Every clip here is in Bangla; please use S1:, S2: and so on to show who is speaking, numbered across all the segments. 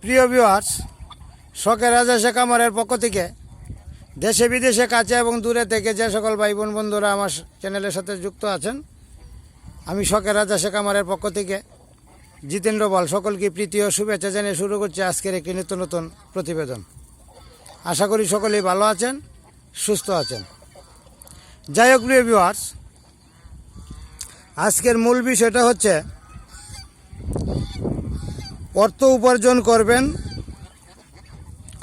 S1: প্রিয় ভিউয়ার্স, শখের রাজা কামারের পক্ষ থেকে দেশে বিদেশে কাছে এবং দূরে থেকে যে সকল ভাই বোন বন্ধুরা আমার চ্যানেলের সাথে যুক্ত আছেন, আমি শখের রাজা কামারের পক্ষ থেকে জিতেন্দ্র বল সকলকে প্রীতি ও শুভেচ্ছা জানিয়ে শুরু করছি আজকের একটি নতুন প্রতিবেদন। আশা করি সকলেই ভালো আছেন, সুস্থ আছেন। যাই হোক প্রিয় ভিউয়ার্স, আজকের মূল বিষয়টা হচ্ছে অর্থ উপার্জন করবেন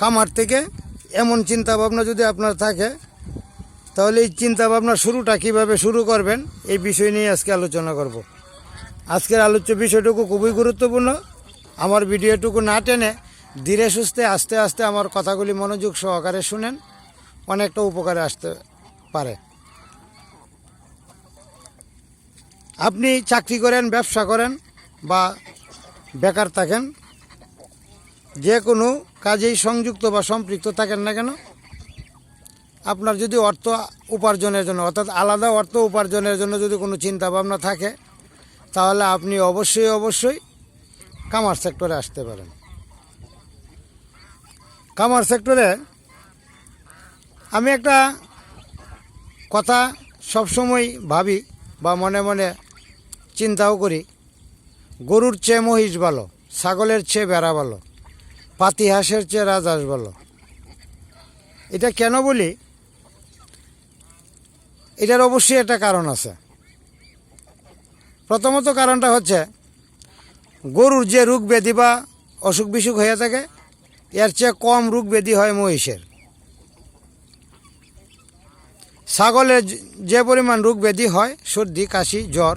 S1: কামার থেকে, এমন চিন্তা ভাবনা যদি আপনার থাকে তাহলে এই চিন্তা ভাবনা শুরুটা কীভাবে শুরু করবেন এই বিষয় নিয়ে আজকে আলোচনা করব। আজকের আলোচ্য বিষয়টুকু খুবই গুরুত্বপূর্ণ। আমার ভিডিওটুকু না টেনে ধীরে সুস্থে আস্তে আস্তে আমার কথাগুলি মনোযোগ সহকারে শুনেন, অনেকটা উপকারে আসতে পারে। আপনি চাকরি করেন, ব্যবসা করেন বা বেকার থাকেন, যে কোনো কাজেই সংযুক্ত বা সম্পৃক্ত থাকেন না কেন, আপনার যদি অর্থ উপার্জনের জন্য অর্থাৎ আলাদা অর্থ উপার্জনের জন্য যদি কোনো চিন্তা ভাবনা থাকে তাহলে আপনি অবশ্যই কামার সেক্টরে আসতে পারেন। কামার সেক্টরে আমি একটা কথা সবসময় ভাবি বা মনে মনে চিন্তাও করি, গরুর চেয়ে মহিষ ভালো, ছাগলের চেয়ে ভেড়া ভালো, পাতি হাঁসের চেয়ে রাজহাঁস ভালো। এটা কেন বলি? এটার অবশ্যই একটা কারণ আছে। প্রথমত কারণটা হচ্ছে, গরুর যে রোগ ব্যাধি বা অসুখ বিসুখ হয়ে থাকে এর চেয়ে কম রোগ ব্যাধি হয় মহিষের। ছাগলের যে পরিমাণ রোগ ব্যাধি হয়, সর্দি কাশি জ্বর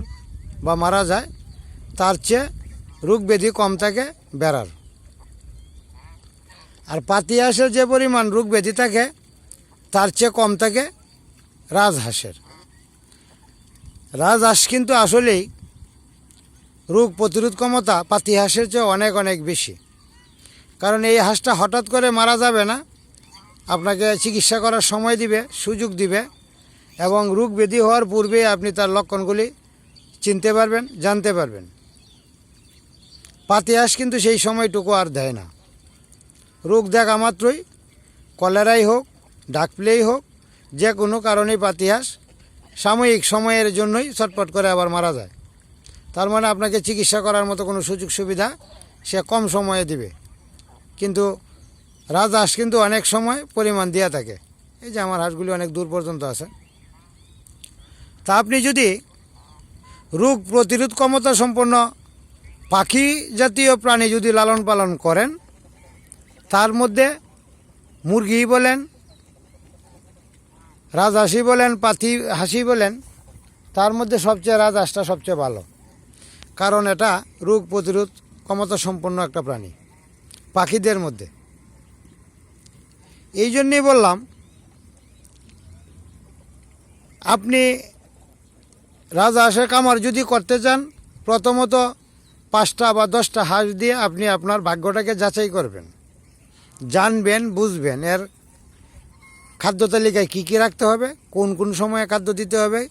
S1: বা মারা যায়, তার চেয়ে রোগ ব্যাধি কম থাকে ভেড়ার। আর পাতি হাঁসের যে পরিমাণ রোগ ব্যাধি থাকে তার চেয়ে কম থাকে রাজহাঁসের। রাজহাঁস কিন্তু আসলেই রোগ প্রতিরোধ ক্ষমতা পাতি হাঁসের চেয়ে অনেক বেশি। কারণ এই হাঁসটা হঠাৎ করে মারা যাবে না, আপনাকে চিকিৎসা করার সময় দিবে, সুযোগ দিবে, এবং রোগ ব্যাধি হওয়ার পূর্বে আপনি তার লক্ষণগুলি চিনতে পারবেন, জানতে পারবেন। পাতি হাঁস কিন্তু সেই সময়টুকু আর দেয় না। রোগ দেখা মাত্রই, কলেরাই হোক, ডাক প্লেই হোক, যে কোনো কারণেই পাতি হাঁস সাময়িক সময়ের জন্যই ছটপট করে আবার মারা যায়। তার মানে আপনাকে চিকিৎসা করার মতো কোনো সুযোগ সুবিধা সে কম সময়ে দিবে। কিন্তু রাজহাঁস কিন্তু অনেক সময় পরিমাণ দেওয়া থাকে। এই যে আমার হাঁসগুলি অনেক দূর পর্যন্ত আছে। তা আপনি যদি রোগ প্রতিরোধ ক্ষমতা সম্পন্ন পাখি জাতীয় প্রাণী যদি লালন পালন করেন, তার মধ্যে মুরগি বলেন, রাজহাঁসই বলেন, পাতি হাঁসি বলেন, তার মধ্যে সবচেয়ে রাজহাঁসটা সবচেয়ে ভালো। কারণ এটা রোগ প্রতিরোধ ক্ষমতা সম্পন্ন একটা প্রাণী পাখিদের মধ্যে। এই জন্যই বললাম, আপনি রাজহাঁসের কামার যদি করতে চান, প্রথমত 5টা বা 10টা হাঁস দিয়ে আপনি আপনার ভাগ্যটাকে যাচাই করবেন, জানবেন, বুঝবেন এর খাদ্য তালিকায় কী রাখতে হবে, কোন সময়ে খাদ্য দিতে হবে,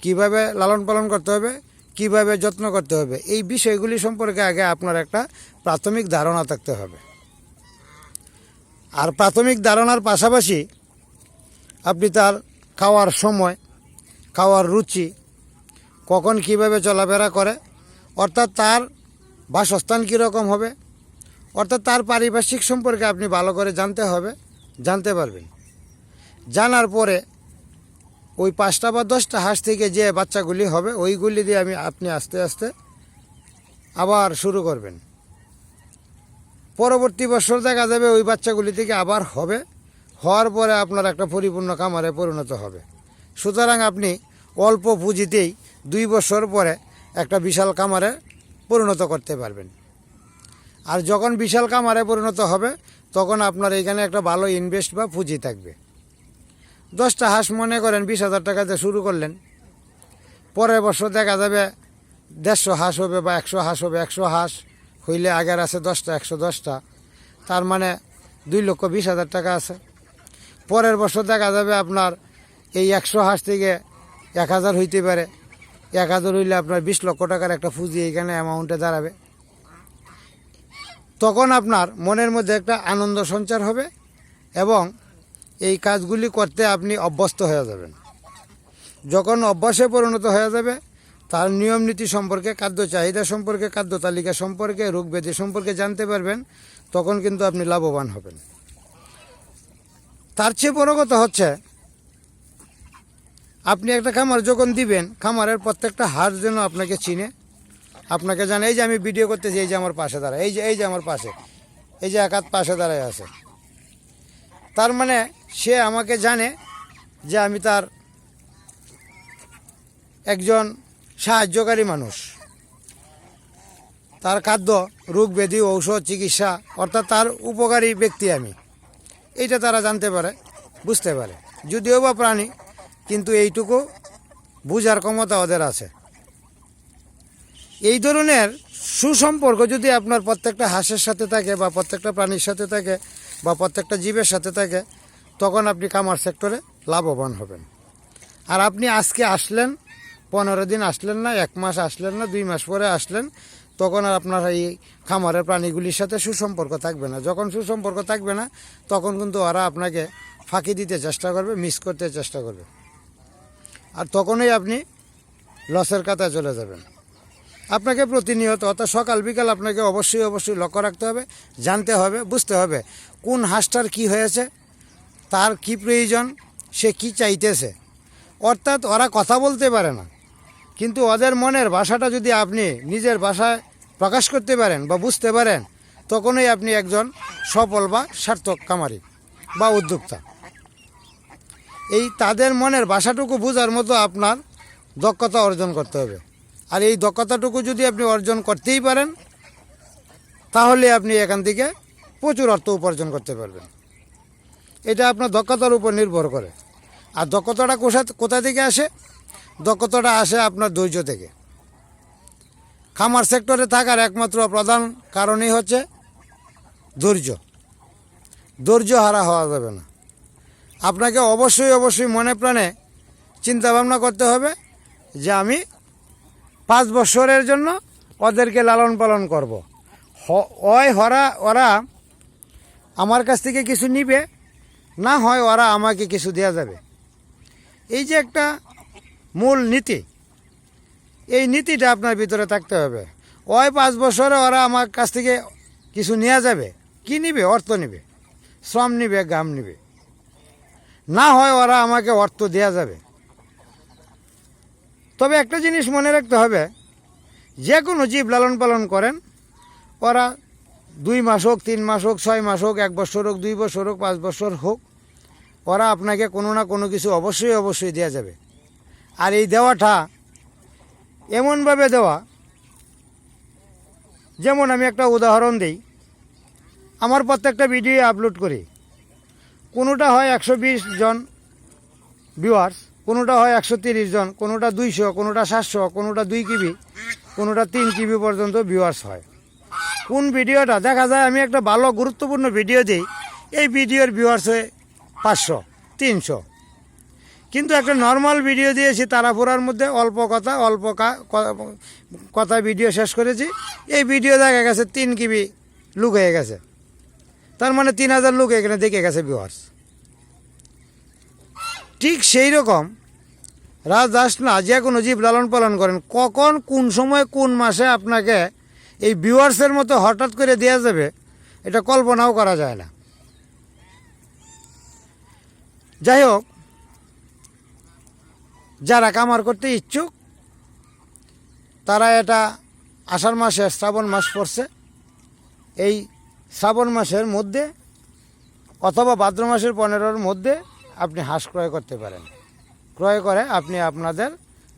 S1: কিভাবে লালন পালন করতে হবে, কিভাবে যত্ন করতে হবে। এই বিষয়গুলি সম্পর্কে আগে আপনার একটা প্রাথমিক ধারণা থাকতে হবে। আর প্রাথমিক ধারণার পাশাপাশি আপনি তার খাওয়ার সময়, খাওয়ার রুচি, কখন কিভাবে চলাফেরা করে, অর্থাৎ তার বাসস্থান কীরকম হবে, অর্থাৎ তার পারিপার্শ্বিক সম্পর্কে আপনি ভালো করে জানতে পারবেন। জানার পরে ওই 5টা বা 10টা হাঁস থেকে যে বাচ্চাগুলি হবে ওইগুলি দিয়ে আপনি আস্তে আস্তে আবার শুরু করবেন। পরবর্তী বছর দেখা যাবে ওই বাচ্চাগুলি থেকে আবার হবে, হওয়ার পরে আপনার একটা পরিপূর্ণ কামারে পরিণত হবে। সুতরাং আপনি অল্প পুঁজিতেই 2 বছর পরে একটা বিশাল কামারে পরিণত করতে পারবেন। আর যখন বিশাল কামারে পরিণত হবে তখন আপনার এখানে একটা ভালো ইনভেস্ট বা পুঁজি থাকবে। 10টা হাঁস মনে করেন 20,000 টাকাতে শুরু করলেন, পরের বছর দেখা যাবে 150 হাঁস হবে বা 100 হাঁস হবে। 100 হাঁস হইলে আগের আছে 10টা, 110টা, তার মানে 2,20,000 টাকা আছে। পরের বছর দেখা যাবে আপনার এই 100 হাঁস থেকে 1,000 হইতে পারে। 1,000 হইলে আপনার 20 লক্ষ টাকার একটা পুঁজি এখানে অ্যামাউন্টে দাঁড়াবে। তখন আপনার মনের মধ্যে একটা আনন্দ সঞ্চার হবে এবং এই কাজগুলি করতে আপনি অভ্যস্ত হয়ে যাবেন। যখন অভ্যাসে পরিণত হয়ে যাবে, তার নিয়ম নীতি সম্পর্কে, খাদ্য চাহিদা সম্পর্কে, খাদ্য তালিকা সম্পর্কে, রোগ ব্যাধি সম্পর্কে জানতে পারবেন, তখন কিন্তু আপনি লাভবান হবেন। তার চেয়ে বড় কথা হচ্ছে, আপনি একটা খামার যখন দিবেন, খামারের প্রত্যেকটা হাড় যেন আপনাকে চিনে, আপনাকে জানে। এই যে আমি ভিডিও করতেছি, এই যে আমার পাশে দাঁড়ায়, এই যে আমার পাশে, এই যে এক হাত পাশে দাঁড়ায় আছে, তার মানে সে আমাকে জানে যে আমি তার একজন সাহায্যকারী মানুষ। তার খাদ্য, রোগ ব্যাধি, ঔষধ, চিকিৎসা, অর্থাৎ তার উপকারী ব্যক্তি আমি, এইটা তারা জানতে পারে, বুঝতে পারে। যদিও বা প্রাণী, কিন্তু এইটুকু বুঝার ক্ষমতা ওদের আছে। এই ধরনের সুসম্পর্ক যদি আপনার প্রত্যেকটা হাঁসের সাথে থাকে, বা প্রত্যেকটা প্রাণীর সাথে থাকে, বা প্রত্যেকটা জীবের সাথে থাকে, তখন আপনি খামার সেক্টরে লাভবান হবেন। আর আপনি আজকে আসলেন, 15 দিন আসলেন না, 1 মাস আসলেন না, 2 মাস পরে আসলেন, তখন আর আপনার এই খামারের প্রাণীগুলির সাথে সুসম্পর্ক থাকবে না। যখন সুসম্পর্ক থাকবে না, তখন কিন্তু ওরা আপনাকে ফাঁকি দিতে চেষ্টা করবে, মিস করতে চেষ্টা করবে, আর তখনই আপনি লসের কাতায় চলে যাবেন। আপনাকে প্রতিনিয়ত, অর্থাৎ সকাল বিকাল আপনাকে অবশ্যই লক্ষ্য রাখতে হবে, জানতে হবে, বুঝতে হবে কোন হাঁসটার কি হয়েছে, তার কি প্রয়োজন, সে কি চাইতেছে। অর্থাৎ ওরা কথা বলতে পারে না, কিন্তু ওদের মনের ভাষাটা যদি আপনি নিজের ভাষায় প্রকাশ করতে পারেন বা বুঝতে পারেন, তখনই আপনি একজন সফল বা সার্থক খামারি বা উদ্যোক্তা। এই তাদের মনের ভাষাটুকু বোঝার মতো আপনার দক্ষতা অর্জন করতে হবে। আর এই দক্ষতাটুকু যদি আপনি অর্জন করতেই পারেন, তাহলে আপনি এখান থেকে প্রচুর অর্থ উপার্জন করতে পারবেন। এটা আপনার দক্ষতার উপর নির্ভর করে। আর দক্ষতাটা কোথা থেকে আসে? দক্ষতাটা আসে আপনার ধৈর্য থেকে। খামার সেক্টরে থাকার একমাত্র প্রধান কারণই হচ্ছে ধৈর্য। ধৈর্য হারা হওয়া যাবে না। আপনাকে অবশ্যই মনে প্রাণে চিন্তা ভাবনা করতে হবে যে আমি 5 বছরের জন্য ওদেরকে লালন পালন করব। ওরা আমার কাছ থেকে কিছু নিবে, না হয় ওরা আমাকে কিছু দেওয়া যাবে। এই যে একটা মূল নীতি, এই নীতিটা আপনার ভিতরে থাকতে হবে। 5 বছরে ওরা আমার কাছ থেকে কিছু নেওয়া যাবে, কি নিবে? অর্থ নিবে, শ্রম নিবে, ঘাম নিবে, না হয় ওরা আমাকে অর্থ দেওয়া যাবে। তবে একটা জিনিস মনে রাখতে হবে, যে কোনো জীব লালন পালন করেন, ওরা 2 মাস হোক, 3 মাস হোক, 6 মাস হোক, 1 বছর হোক, 2 বছর হোক, 5 বছর হোক, ওরা আপনাকে কোনো না কোনো কিছু অবশ্যই দেওয়া যাবে। আর এই দেওয়াটা এমনভাবে দেওয়া, যেমন আমি একটা উদাহরণ দিই, আমার প্রত্যেকটা ভিডিও আপলোড করি, কোনোটা হয় 120 জন ভিউয়ার্স, কোনোটা হয় 130 জন, কোনোটা 200, কোনোটা 700, কোনোটা 2 কিবি, কোনোটা 3 কিবি পর্যন্ত ভিউয়ার্স হয়। কোন ভিডিওটা দেখা যায় আমি একটা ভালো গুরুত্বপূর্ণ ভিডিও দিই, এই ভিডিওর ভিউয়ার্স হয় 500, 300, কিন্তু একটা নর্মাল ভিডিও দিয়েছি তাড়াহুড়ার মধ্যে, অল্প কথা ভিডিও শেষ করেছি, এই ভিডিও দেখা গেছে 3 কিবি লুক হয়ে গেছে। তার মানে 3000 লোক এখানে দেখে গেছে ভিউয়ার্স। ঠিক সেই রকম রাজহাঁস না, যে কোনো জীব লালন পালন করেন, কখন, কোন সময়, কোন মাসে আপনাকে এই ভিউয়ার্সের মতো হঠাৎ করে দেওয়া যাবে, এটা কল্পনাও করা যায় না। যাই হোক, যারা খামার করতে ইচ্ছুক, তারা এটা আষাঢ় মাসে, শ্রাবণ মাস পড়ছে, এই শ্রাবণ মাসের মধ্যে অথবা ভাদ্র মাসের 15-র মধ্যে আপনি হাঁস ক্রয় করতে পারেন। ক্রয় করে আপনি আপনাদের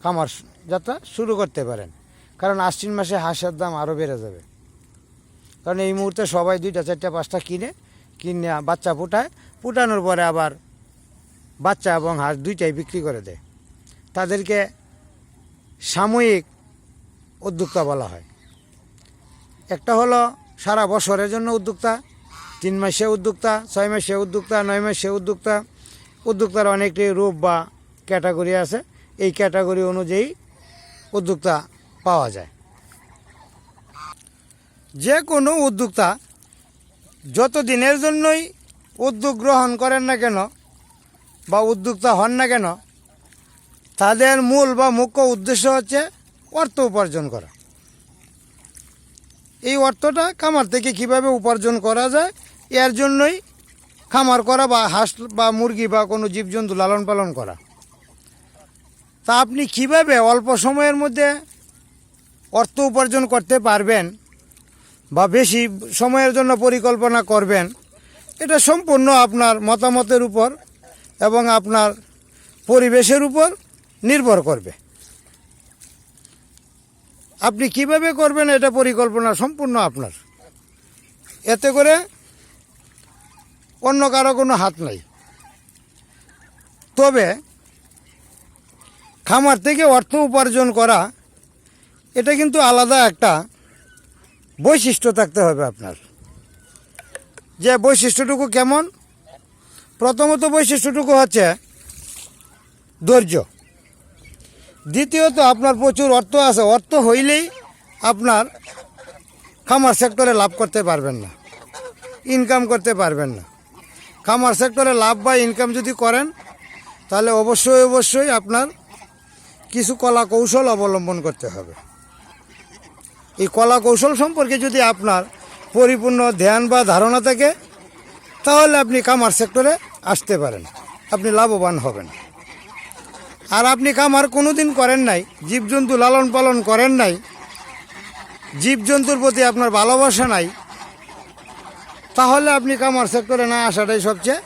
S1: খামার যাত্রা শুরু করতে পারেন। কারণ আশ্বিন মাসে হাঁসের দাম আরও বেড়ে যাবে। কারণ এই মুহূর্তে সবাই 2টা, 4টা, 5টা কিনে বাচ্চা ফুটানোর পরে আবার বাচ্চা এবং হাঁস 2টাই বিক্রি করে দেয়। তাদেরকে সাময়িক উদ্যোক্তা বলা হয়। একটা হলো সারা বছরের জন্য উদ্যোক্তা, 3 মাসে উদ্যোক্তা, 6 মাসে উদ্যোক্তা, 9 মাসে উদ্যোক্তা। উদ্যোক্তার অনেকটি রূপ বা ক্যাটাগরি আছে, এই ক্যাটাগরি অনুযায়ী উদ্যোক্তা পাওয়া যায়। যে কোনো উদ্যোক্তা যত দিনের জন্যই উদ্যোগ গ্রহণ করেন না কেন বা উদ্যোক্তা হন না কেন, তাদের মূল বা মুখ্য উদ্দেশ্য হচ্ছে অর্থ উপার্জন করা। এই অর্থটা খামার থেকে কিভাবে উপার্জন করা যায়, এর জন্যই খামার করা বা হাঁস বা মুরগি বা কোনো জীবজন্তু লালন পালন করা। তা আপনি কিভাবে অল্প সময়ের মধ্যে অর্থ উপার্জন করতে পারবেন বা বেশি সময়ের জন্য পরিকল্পনা করবেন, এটা সম্পূর্ণ আপনার মতামতের উপর এবং আপনার পরিবেশের উপর নির্ভর করবে। আপনি কিভাবে করবেন এটা পরিকল্পনা সম্পূর্ণ আপনার, এতে করে অন্য কারো কোনো হাত নাই। তবে খামার থেকে অর্থ উপার্জন করা এটা কিন্তু আলাদা একটা বৈশিষ্ট্য থাকতে হবে আপনার। যে বৈশিষ্ট্যটুকু কেমন? প্রথমত বৈশিষ্ট্যটুকু হচ্ছে ধৈর্য। দ্বিতীয়ত আপনার প্রচুর অর্থ আছে, অর্থ হইলেই আপনার খামার সেক্টরে লাভ করতে পারবেন না, ইনকাম করতে পারবেন না। খামার সেক্টরে লাভ বা ইনকাম যদি করেন তাহলে অবশ্যই আপনার কিছু কলা কৌশল অবলম্বন করতে হবে। এই কলা কৌশল সম্পর্কে যদি আপনার পরিপূর্ণ ধ্যান বা ধারণা থাকে তাহলে আপনি খামার সেক্টরে আসতে পারেন, আপনি লাভবান হবেন। আর আপনি খামার কোনো দিন করেন নাই, জীবজন্তু লালন পালন করেন নাই, জীবজন্তুর প্রতি আপনার ভালোবাসা নাই, তাহলে আপনি খামার সেক্টরে না আসাটাই সবচেয়ে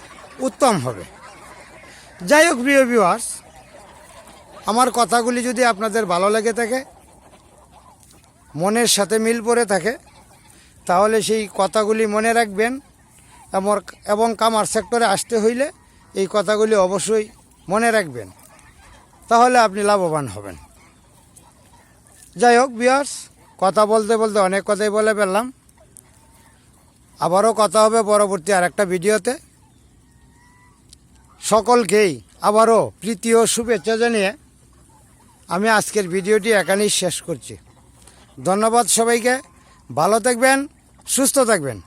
S1: উত্তম হবে। যাই হোক প্রিয় ভিউয়ার্স, আমার কথাগুলি যদি আপনাদের ভালো লেগে থাকে, মনের সাথে মিল পড়ে থাকে, তাহলে সেই কথাগুলি মনে রাখবেন এবং খামার সেক্টরে আসতে হইলে এই কথাগুলি অবশ্যই মনে রাখবেন, তাহলে আপনি লাভবান হবেন। যাই হোক ভিউয়ার্স, কথা বলতে বলতে অনেক কথাই বলে ফেললাম। আবারও কথা হবে পরবর্তী আরেকটা ভিডিওতে। সকলকেই আবারও প্রীতি ও শুভেচ্ছা জানিয়ে আমি আজকের ভিডিওটি এখানেই শেষ করছি। ধন্যবাদ সবাইকে, ভালো থাকবেন, সুস্থ থাকবেন।